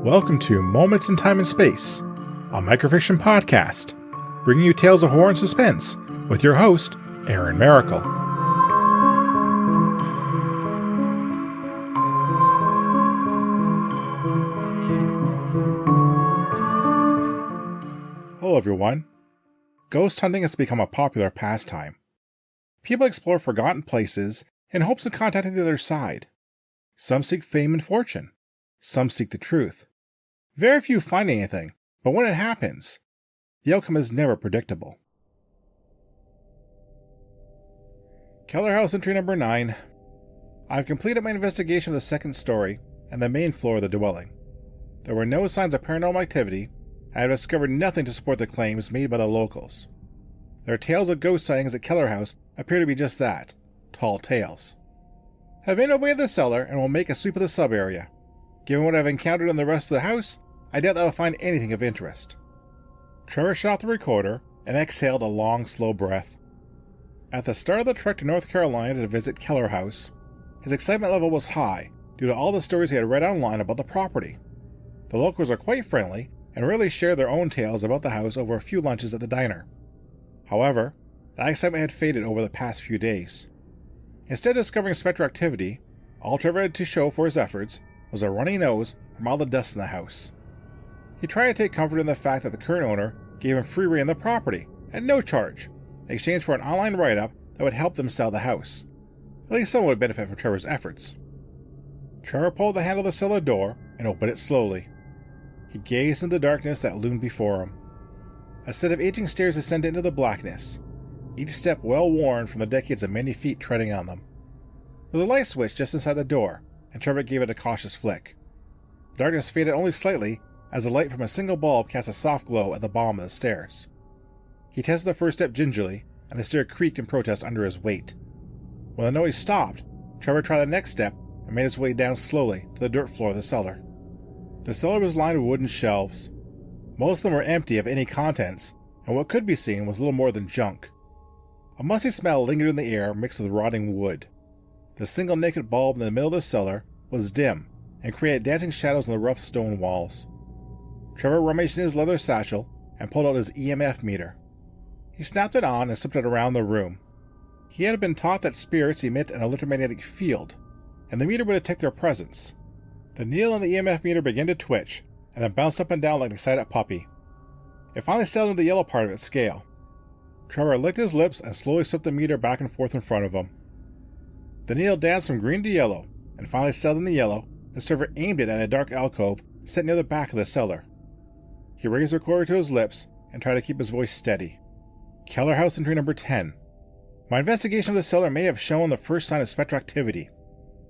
Welcome to Moments in Time and Space, a microfiction podcast, bringing you tales of horror and suspense with your host, Aaron Maracle. Hello everyone. Ghost hunting has become a popular pastime. People explore forgotten places in hopes of contacting the other side. Some seek fame and fortune. Some seek the truth. Very few find anything, but when it happens, the outcome is never predictable. Cellar House entry number 9. I've completed my investigation of the second story and the main floor of the dwelling. There were no signs of paranormal activity, and I have discovered nothing to support the claims made by the locals. Their tales of ghost sightings at Cellar House appear to be just that, tall tales. I've made my way to the cellar and will make a sweep of the sub-area. Given what I've encountered in the rest of the house, I doubt that I'll find anything of interest. Trevor shut off the recorder and exhaled a long, slow breath. At the start of the trek to North Carolina to visit Cellar House, his excitement level was high due to all the stories he had read online about the property. The locals are quite friendly and rarely share their own tales about the house over a few lunches at the diner. However, that excitement had faded over the past few days. Instead of discovering spectral activity, all Trevor had to show for his efforts was a runny nose from all the dust in the house. He tried to take comfort in the fact that the current owner gave him free rein of the property, at no charge, in exchange for an online write-up that would help them sell the house. At least someone would benefit from Trevor's efforts. Trevor pulled the handle of the cellar door and opened it slowly. He gazed into the darkness that loomed before him. A set of aging stairs descended into the blackness, each step well worn from the decades of many feet treading on them. There was a light switch just inside the door, and Trevor gave it a cautious flick. The darkness faded only slightly as the light from a single bulb cast a soft glow at the bottom of the stairs. He tested the first step gingerly, and the stair creaked in protest under his weight. When the noise stopped, Trevor tried the next step and made his way down slowly to the dirt floor of the cellar. The cellar was lined with wooden shelves. Most of them were empty of any contents, and what could be seen was little more than junk. A musty smell lingered in the air mixed with rotting wood. The single naked bulb in the middle of the cellar was dim and created dancing shadows on the rough stone walls. Trevor rummaged in his leather satchel and pulled out his EMF meter. He snapped it on and slipped it around the room. He had been taught that spirits emit an electromagnetic field, and the meter would detect their presence. The needle on the EMF meter began to twitch, and then bounced up and down like an excited puppy. It finally settled into the yellow part of its scale. Trevor licked his lips and slowly swept the meter back and forth in front of him. The needle danced from green to yellow, and finally settled in the yellow as Trevor aimed it at a dark alcove set near the back of the cellar. He raised the recorder to his lips and tried to keep his voice steady. Cellar House entry number 10. My investigation of the cellar may have shown the first sign of spectral activity.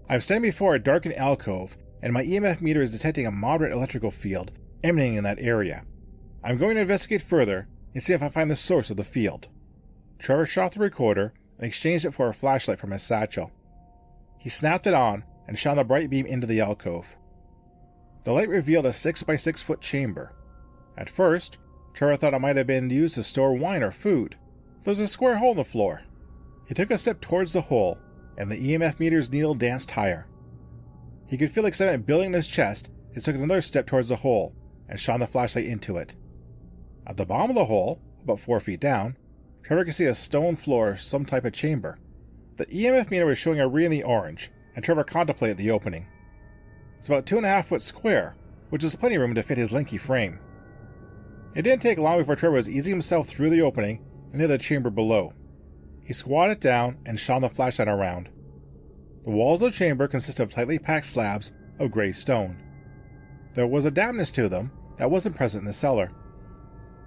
I am standing before a darkened alcove, and my EMF meter is detecting a moderate electrical field emanating in that area. I am going to investigate further and see if I find the source of the field. Trevor shut off the recorder and exchanged it for a flashlight from his satchel. He snapped it on and shone the bright beam into the alcove. The light revealed a 6 by 6 foot chamber. At first, Trevor thought it might have been used to store wine or food. There was a square hole in the floor. He took a step towards the hole, and the EMF meter's needle danced higher. He could feel excitement building in his chest as he took another step towards the hole and shone the flashlight into it. At the bottom of the hole, about 4 feet down, Trevor could see a stone floor of some type of chamber. The EMF meter was showing a ring in the orange, and Trevor contemplated the opening. It's about 2.5 feet square, which is plenty of room to fit his lanky frame. It didn't take long before Trevor was easing himself through the opening and into the chamber below. He squatted down and shone the flashlight around. The walls of the chamber consisted of tightly packed slabs of gray stone. There was a dampness to them that wasn't present in the cellar.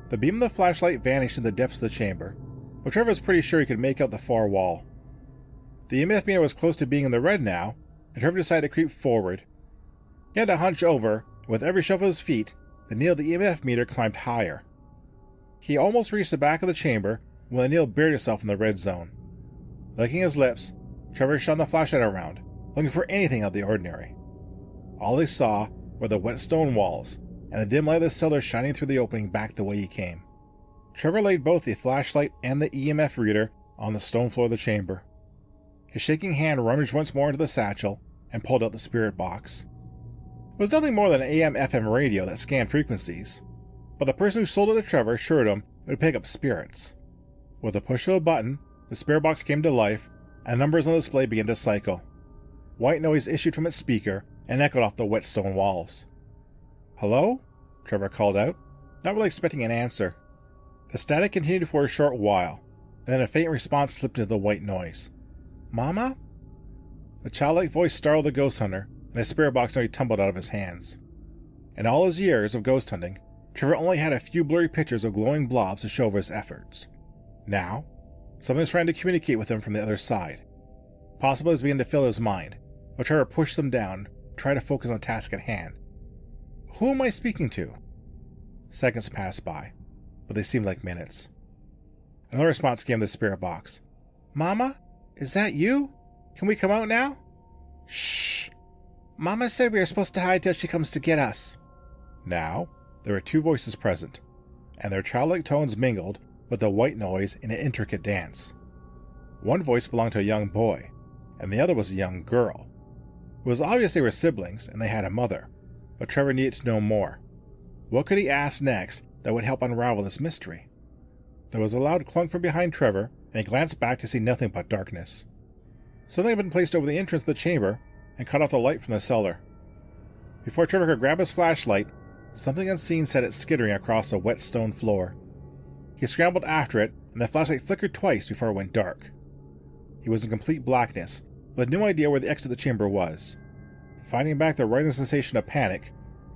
The beam of the flashlight vanished in the depths of the chamber, but Trevor was pretty sure he could make out the far wall. The EMF meter was close to being in the red now, and Trevor decided to creep forward. He had to hunch over, and with every shove of his feet, the needle of the EMF meter climbed higher. He almost reached the back of the chamber when the needle buried itself in the red zone. Licking his lips, Trevor shone the flashlight around, looking for anything out of the ordinary. All he saw were the wet stone walls, and the dim light of the cellar shining through the opening back the way he came. Trevor laid both the flashlight and the EMF reader on the stone floor of the chamber. His shaking hand rummaged once more into the satchel and pulled out the spirit box. was nothing more than an AM/FM radio that scanned frequencies, but the person who sold it to Trevor assured him it would pick up spirits. With a push of a button, the spirit box came to life, and numbers on the display began to cycle. White noise issued from its speaker and echoed off the wet stone walls. "Hello?" Trevor called out, not really expecting an answer. The static continued for a short while, and then a faint response slipped into the white noise. "Mama?" The childlike voice startled the ghost hunter, and the spirit box nearly tumbled out of his hands. In all his years of ghost hunting, Trevor only had a few blurry pictures of glowing blobs to show of his efforts. Now, something was trying to communicate with him from the other side. Possibilities began to fill his mind, but Trevor pushed them down, tried to focus on the task at hand. Who am I speaking to? Seconds passed by, but they seemed like minutes. Another response came to the spirit box. "Mama? Is that you? Can we come out now?" "Shh. Mama said we are supposed to hide till she comes to get us." Now, there were two voices present, and their childlike tones mingled with the white noise in an intricate dance. One voice belonged to a young boy, and the other was a young girl. It was obvious they were siblings, and they had a mother, but Trevor needed to know more. What could he ask next that would help unravel this mystery? There was a loud clunk from behind Trevor, and he glanced back to see nothing but darkness. Something had been placed over the entrance of the chamber and cut off the light from the cellar. Before Trevor could grab his flashlight, something unseen set it skittering across the wet stone floor. He scrambled after it, and the flashlight flickered twice before it went dark. He was in complete blackness, but had no idea where the exit of the chamber was. Fighting back the rising sensation of panic,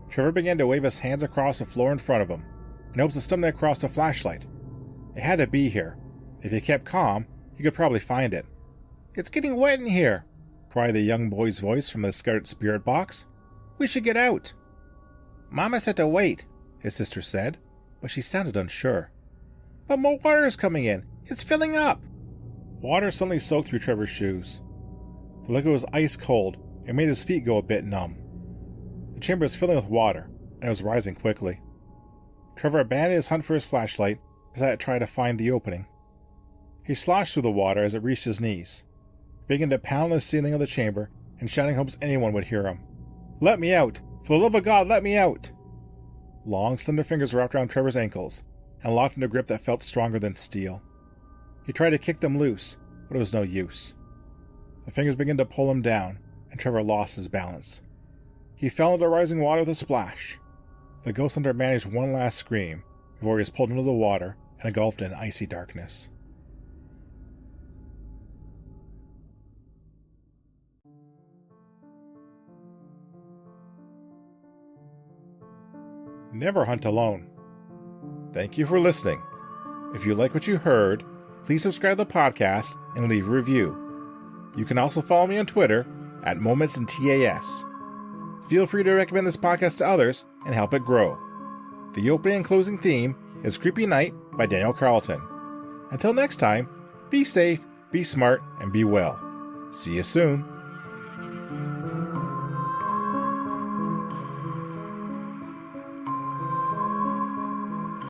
Trevor began to wave his hands across the floor in front of him, in hopes of stumbling across the flashlight. It had to be here. If he kept calm, he could probably find it. "It's getting wet in here," cried the young boy's voice from the scattered spirit box. "We should get out." "Mama said to wait," his sister said, but she sounded unsure. "But more water is coming in. It's filling up." Water suddenly soaked through Trevor's shoes. The liquid was ice cold and made his feet go a bit numb. The chamber was filling with water, and it was rising quickly. Trevor abandoned his hunt for his flashlight and decided to try to find the opening. He sloshed through the water as it reached his knees, beginning to pound on the ceiling of the chamber and shouting hopes anyone would hear him. "Let me out! For the love of God, let me out!" Long, slender fingers wrapped around Trevor's ankles and locked in a grip that felt stronger than steel. He tried to kick them loose, but it was no use. The fingers began to pull him down, and Trevor lost his balance. He fell into the rising water with a splash. The ghost hunter managed one last scream before he was pulled into the water and engulfed in icy darkness. Never hunt alone. Thank you for listening. If you like what you heard, please subscribe to the podcast and leave a review. You can also follow me on Twitter at MomentsInTAS. Feel free to recommend this podcast to others and help it grow. The opening and closing theme is Creepy Night by Daniel Carlton. Until next time, be safe, be smart, and be well. See you soon.